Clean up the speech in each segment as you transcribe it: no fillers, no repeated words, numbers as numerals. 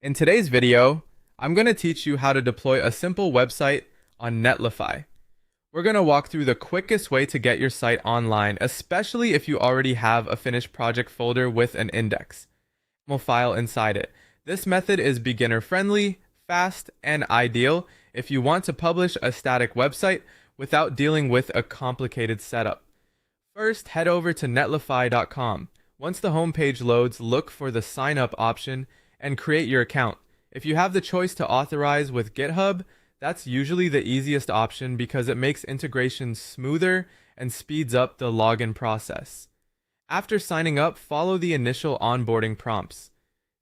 In today's video, I'm going to teach you how to deploy a simple website on Netlify. We're going to walk through the quickest way to get your site online, especially if you already have a finished project folder with an index file inside it. This method is beginner friendly, fast, and ideal if you want to publish a static website without dealing with a complicated setup. First, head over to netlify.com. Once the homepage loads, look for the sign up option and create your account. If you have the choice to authorize with GitHub, that's usually the easiest option because it makes integration smoother and speeds up the login process. After signing up, follow the initial onboarding prompts.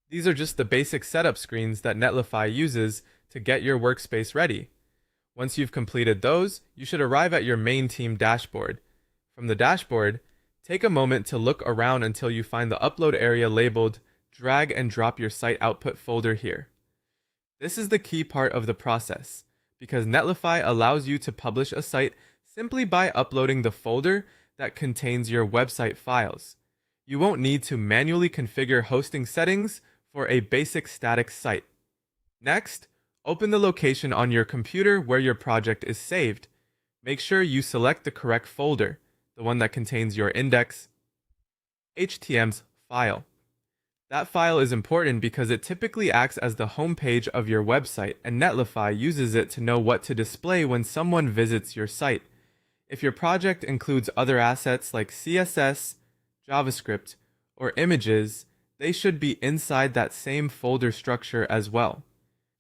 These are just the basic setup screens that Netlify uses to get your workspace ready. Once you've completed those, you should arrive at your main team dashboard. From the dashboard, take a moment to look around until you find the upload area labeled drag and drop your site output folder here. This is the key part of the process, because Netlify allows you to publish a site simply by uploading the folder that contains your website files. You won't need to manually configure hosting settings for a basic static site. Next, open the location on your computer where your project is saved. Make sure you select the correct folder, the one that contains your index.html file. That file is important because it typically acts as the home page of your website, and Netlify uses it to know what to display when someone visits your site. If your project includes other assets like CSS, JavaScript, or images, they should be inside that same folder structure as well.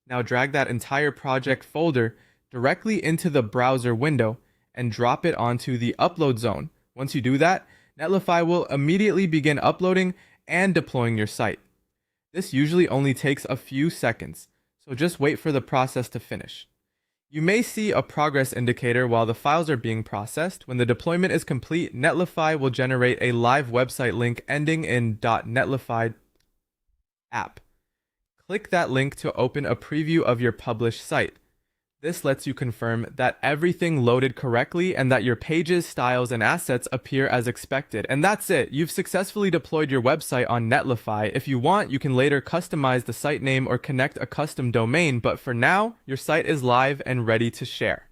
Now drag that entire project folder directly into the browser window and drop it onto the upload zone. Once you do that, Netlify will immediately begin uploading and deploying your site. This usually only takes a few seconds, so just wait for the process to finish. You may see a progress indicator while the files are being processed. When the deployment is complete, Netlify will generate a live website link ending in .netlify app. Click that link to open a preview of your published site. This lets you confirm that everything loaded correctly and that your pages, styles, and assets appear as expected. And that's it. You've successfully deployed your website on Netlify. If you want, you can later customize the site name or connect a custom domain, but for now, your site is live and ready to share.